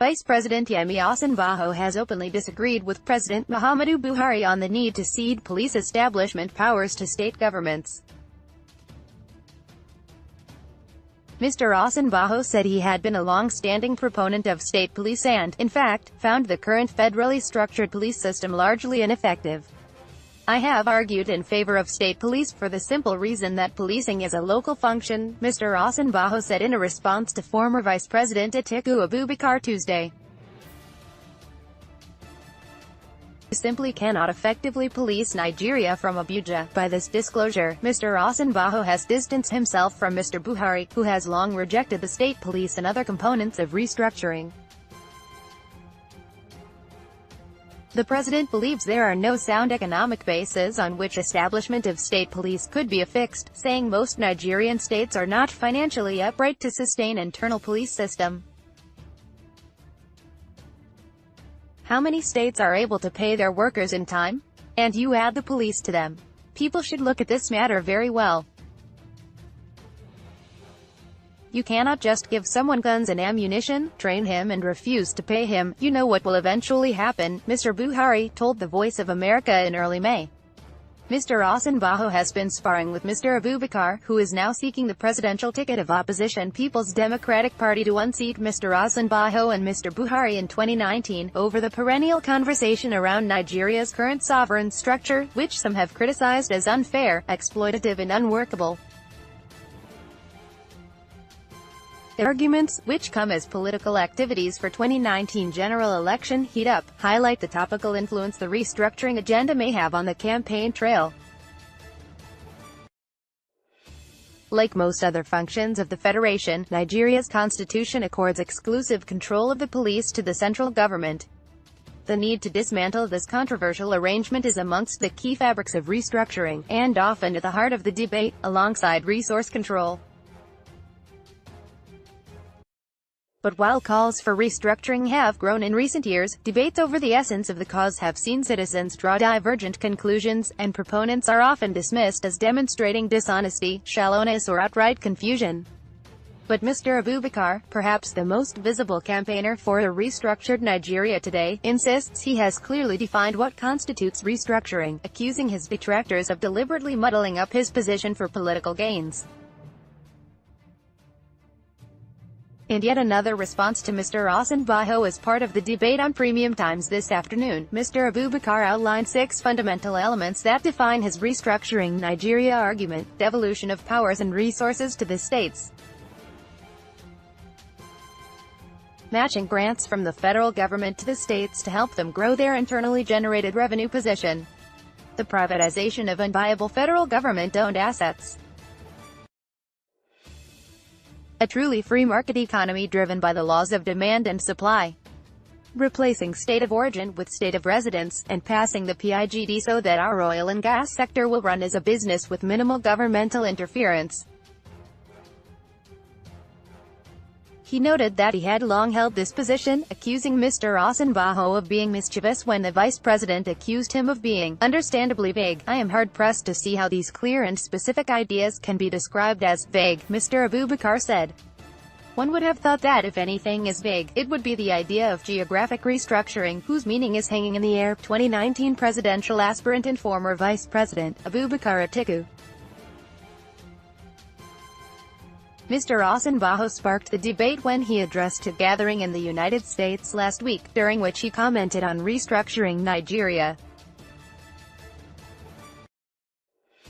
Vice President Yemi Osinbajo has openly disagreed with President Muhammadu Buhari on the need to cede police establishment powers to state governments. Mr. Osinbajo said he had been a long-standing proponent of state police and, in fact, found the current federally structured police system largely ineffective. I have argued in favor of state police for the simple reason that policing is a local function, Mr. Osinbajo said in a response to former Vice President Atiku Abubakar Tuesday. You simply cannot effectively police Nigeria from Abuja. By this disclosure, Mr. Osinbajo has distanced himself from Mr. Buhari, who has long rejected the state police and other components of restructuring. The president believes there are no sound economic bases on which establishment of state police could be affixed, saying most Nigerian states are not financially upright to sustain internal police system. How many states are able to pay their workers in time? And you add the police to them. People should look at this matter very well. You cannot just give someone guns and ammunition, train him and refuse to pay him. You know what will eventually happen, Mr. Buhari told The Voice of America in early May. Mr. Osinbajo has been sparring with Mr. Abubakar, who is now seeking the presidential ticket of opposition People's Democratic Party to unseat Mr. Osinbajo and Mr. Buhari in 2019, over the perennial conversation around Nigeria's current sovereign structure, which some have criticized as unfair, exploitative and unworkable. The arguments, which come as political activities for 2019 general election heat up, highlight the topical influence the restructuring agenda may have on the campaign trail. Like most other functions of the federation, Nigeria's constitution accords exclusive control of the police to the central government. The need to dismantle this controversial arrangement is amongst the key fabrics of restructuring, and often at the heart of the debate, alongside resource control. But while calls for restructuring have grown in recent years, debates over the essence of the cause have seen citizens draw divergent conclusions, and proponents are often dismissed as demonstrating dishonesty, shallowness or outright confusion. But Mr. Abubakar, perhaps the most visible campaigner for a restructured Nigeria today, insists he has clearly defined what constitutes restructuring, accusing his detractors of deliberately muddling up his position for political gains. In yet another response to Mr. Osinbajo as part of the debate on Premium Times this afternoon, Mr. Abubakar outlined 6 fundamental elements that define his restructuring Nigeria argument: devolution of powers and resources to the states, matching grants from the federal government to the states to help them grow their internally generated revenue position, the privatization of unviable federal government-owned assets, a truly free market economy driven by the laws of demand and supply, replacing state of origin with state of residence, and passing the PIGD so that our oil and gas sector will run as a business with minimal governmental interference. He noted that he had long held this position, accusing Mr. Osinbajo of being mischievous when the vice president accused him of being, understandably, vague. I am hard-pressed to see how these clear and specific ideas can be described as vague, Mr. Abubakar said. One would have thought that if anything is vague, it would be the idea of geographic restructuring, whose meaning is hanging in the air. 2019 presidential aspirant and former vice president, Abubakar Atiku. Mr. Osinbajo sparked the debate when he addressed a gathering in the United States last week, during which he commented on restructuring Nigeria.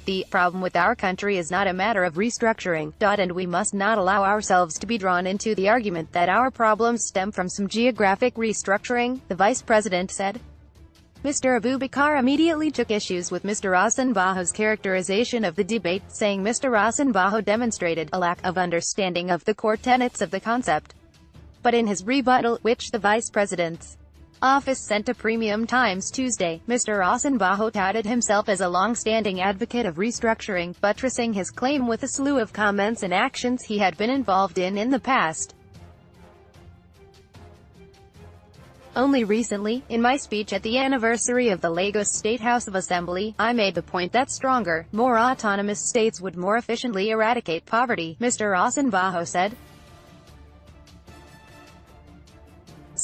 The problem with our country is not a matter of restructuring, and we must not allow ourselves to be drawn into the argument that our problems stem from some geographic restructuring, the vice president said. Mr. Abubakar immediately took issues with Mr. Osinbajo's characterization of the debate, saying Mr. Osinbajo demonstrated a lack of understanding of the core tenets of the concept. But in his rebuttal, which the vice president's office sent to Premium Times Tuesday, Mr. Osinbajo touted himself as a long-standing advocate of restructuring, buttressing his claim with a slew of comments and actions he had been involved in the past. Only recently, in my speech at the anniversary of the Lagos State House of Assembly, I made the point that stronger, more autonomous states would more efficiently eradicate poverty, Mr. Osinbajo said.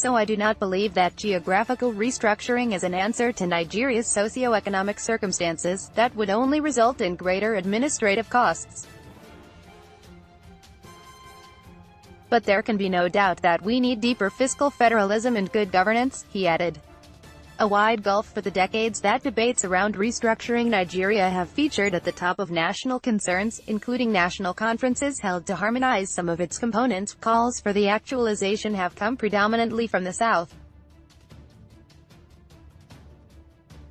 So I do not believe that geographical restructuring is an answer to Nigeria's socio-economic circumstances. That would only result in greater administrative costs. But there can be no doubt that we need deeper fiscal federalism and good governance, he added. A wide gulf for the decades that debates around restructuring Nigeria have featured at the top of national concerns, including national conferences held to harmonize some of its components. Calls for the actualization have come predominantly from the South.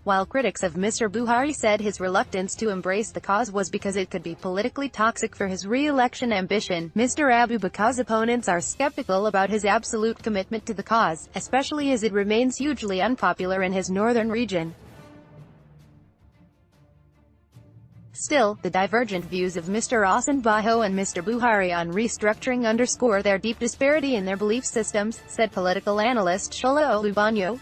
While critics of Mr. Buhari said his reluctance to embrace the cause was because it could be politically toxic for his re-election ambition, Mr. Abubakar's opponents are skeptical about his absolute commitment to the cause, especially as it remains hugely unpopular in his northern region. Still, the divergent views of Mr. Osinbajo and Mr. Buhari on restructuring underscore their deep disparity in their belief systems, said political analyst Shola Olubanyo.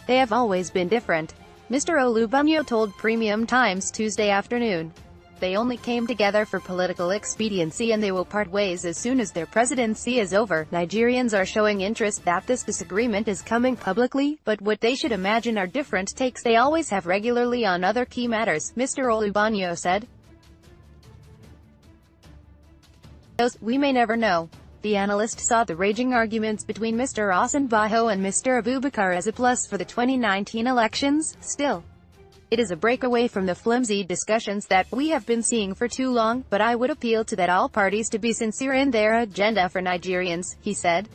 They have always been different, Mr. Olubanyo told Premium Times Tuesday afternoon. They only came together for political expediency and they will part ways as soon as their presidency is over. Nigerians are showing interest that this disagreement is coming publicly, but what they should imagine are different takes they always have regularly on other key matters, Mr. Olubanyo said. We may never know. The analyst saw the raging arguments between Mr. Osinbajo and Mr. Abubakar as a plus for the 2019 elections. Still, it is a breakaway from the flimsy discussions that we have been seeing for too long, but I would appeal to that all parties to be sincere in their agenda for Nigerians, he said.